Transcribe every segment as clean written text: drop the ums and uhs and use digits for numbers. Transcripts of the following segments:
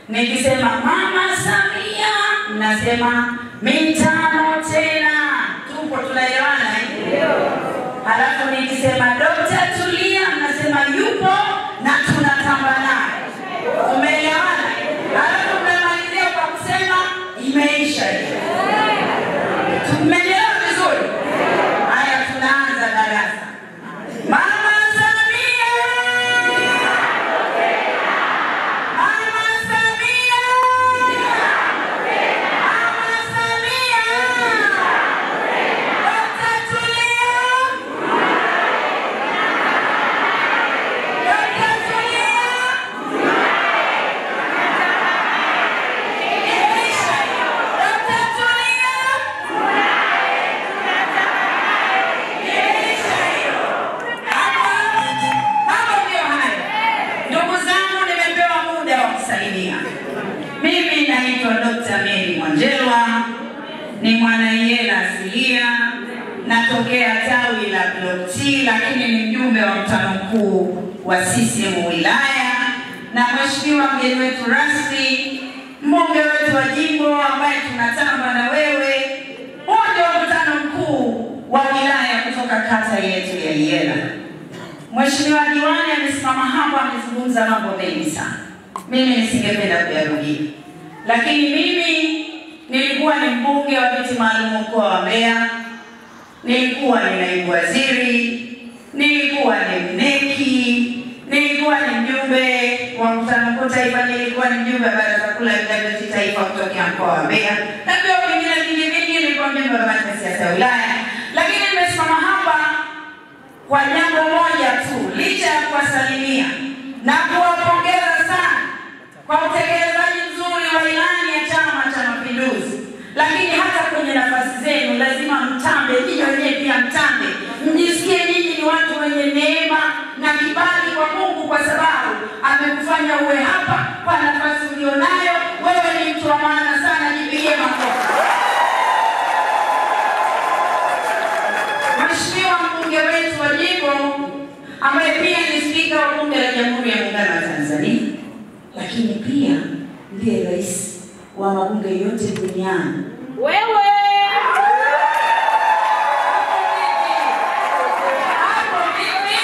Nikisema Mama Samia, mnasema mitano tena. Tupo tunaelewana hiyo? Halafu nikisema Dr. Tulia, mnasema yupo na tunatamba naye. Umeelewana? Halafu mmemalizia kwa kusema imeisha hiyo. Tumeelewa vizuri? Haya, tunaanza darasa. Mama Samia! Mama Samia! Mama Samia! Dr. Tulia! Dr. Tulia! Imeisha hiyo. Dr. Tulia! Imeisha hiyo. Mambo ndio hayo. Ndugu zangu, nimepewa muda wa kusalimia. Mimi naitwa Dr. Mary Mwanjelwa, ni mwanaiela asilia, natokea tawi la Block T, lakini ni mjumbe wa mkutano mkuu wa CCM wilaya, na mheshimiwa mgeni wetu rasmi, mbunge wetu wa jimbo ambaye tunatamba na wewe, huo ndio mkutano mkuu wa wilaya kutoka kata yetu ya Iyela. Mheshimiwa diwani amesimama hapa, amezungumza mambo mengi sana. Mimi nisingependa kuyarudia. Lakini mimi nilikuwa ni mbunge wa viti maalum mkoa wa Mbeya, nilikuwa ni naibu waziri, nilikuwa ni mneki, nilikuwa ni mjumbe wa mkutano mkuu taifa, nilikuwa ni mjumbe wa baraza kuu la UWT taifa kutoka mkoa wa Mbeya, na pia wengine vingi nilikuwa mjumbe wa kamati ya siasa ya wilaya. Lakini nimesimama hapa kwa jambo moja tu, licha ya kuwasalimia na kuwapongeza sana kwa utekelezaji mzuri wa ilani ya Chama cha Mapinduzi. Lakini hata kwenye nafasi zenu lazima mtambe, nyinyi wenyewe pia mtambe. Mjisikie nyinyi ni watu wenye neema na kibali kwa Mungu, kwa sababu amekufanya uwe hapa kwa nafasi ulionayo. Wewe ni mtu wa maana sana, jipigie makofi. Mheshimiwa mbunge wetu wa jimbo ambaye pia ni spika wa bunge la Jamhuri ya Muungano wa Tanzania, lakini pia ndiye rais wa mabunge yote duniani. Wewe! Hapo vipi?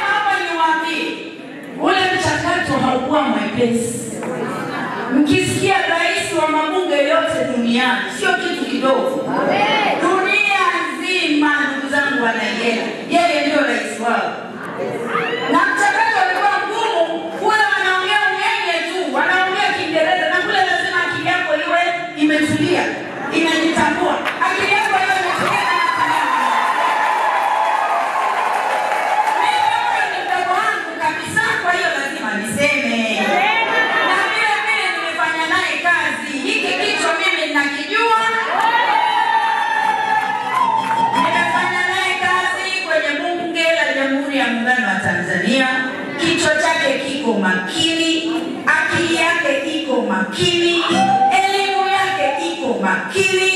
Hapa niwaambie, ule mchakato haukuwa mwepesi. Mkisikia rais wa mabunge yote duniani, sio kitu kidogo. Dunia nzima, ndugu zangu wanaelewa, yeye ndio rais wao. Na mchakato ulikuwa mgumu, kule wanaongea ungenge tu, wanaongea Kiingereza, na kule lazima akili yako iwe imetulia, inajitambua. Akili yako iwe imetulia na kufahamu. Mimi ni mdogo wangu kabisa, kwa hiyo lazima niseme. Na vile nimefanya naye kazi, hiki kichwa mimi ninakijua. Nimefanya naye kazi kwenye bunge la Jamhuri ya Muungano wa Tanzania. Kichwa chake kiko makini, akili yake iko makini, elimu yake iko makini.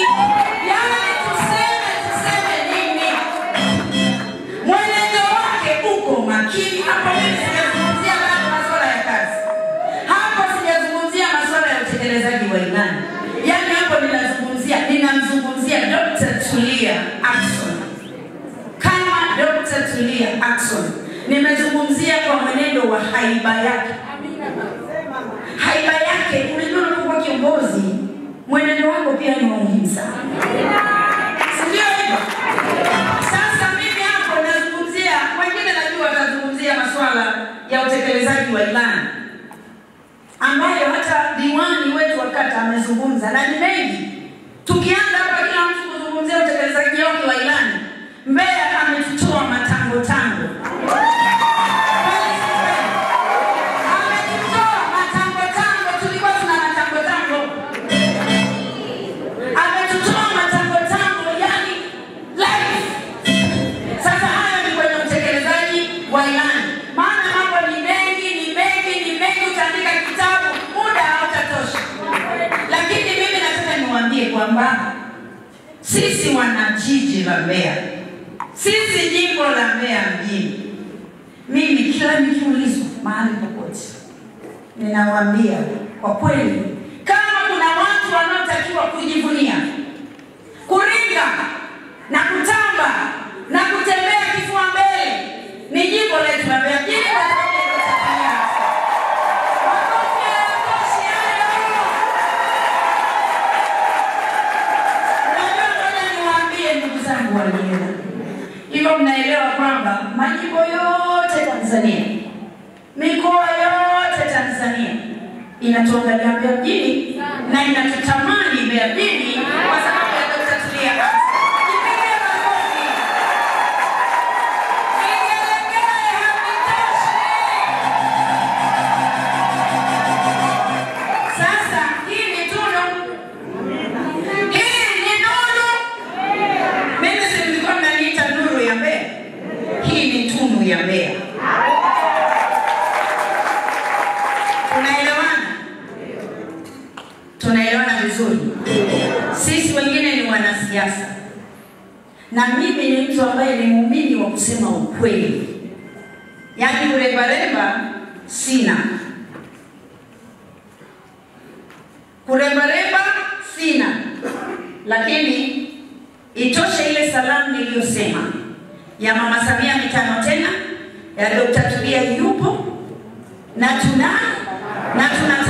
Yaani tuseme nini? Mwenendo wake uko makini. Hapo mimi sijazungumzia bado masuala ya kazi. Hapo sijazungumzia masuala ya utekelezaji wa ilani. Yaani hapo ninamzungumzia Dr. Tulia Ackson. Kama Dr. Tulia Ackson, nimezungumzia kwa mwenendo wa haiba yake. Haiba yake, unajua unapokuwa kiongozi, mwenendo wako pia ni muhimu sana. Sio hivyo? Sasa mimi hapo nazungumzia, wengine najua watazungumzia masuala ya utekelezaji wa ilani, ambayo hata diwani wetu wa kata amezungumza, na ni mengi. Tukianza hapa kila mtu kuzungumzia utekelezaji wake wa ilani, Mbeya ametutoa matango. Ametutoa matango, tulikuwa tuna matango. Ametutoa matango, yani life. Sasa haya ni kwenye utekelezaji wa ilani. Maana mambo ni mengi, utaandika kitabu, muda hautatosha. Lakini mimi nataka niwaambie kwamba sisi wanajiji la Mbeya, sisi jimbo la Mbeya mjini, mimi kila nikiulizwa mahali popote ninawaambia kwa kweli, kama kuna watu wanaotakiwa kujivunia, kuringa na kutamba na kutembea kifua mbele, ni jimbo letu la Mbeya mjini. Hivyo mnaelewa kwamba majimbo yote Tanzania, mikoa yote Tanzania inatuangalia Mbeya mjini na inatutamani Mbeya mjini kwa sababu ya Dr. Tulia Ackson. Kipige makofi. Vigelegele havitoshi. Sasa hii ni tunu. Hii ni nuru. Mimi si nilikuwa mnaniita nuru ya Mbeya. Hii ni tunu ya Mbeya. Tunaelewana vizuri. Sisi wengine ni wanasiasa, na mimi ni mtu ambaye ni muumini wa kusema ukweli. Yaani kuremba sina. Kuremba sina. Lakini itoshe ile salamu niliyosema ya Mama Samia mitano tena, ya Dr. Tulia yupo na tunataka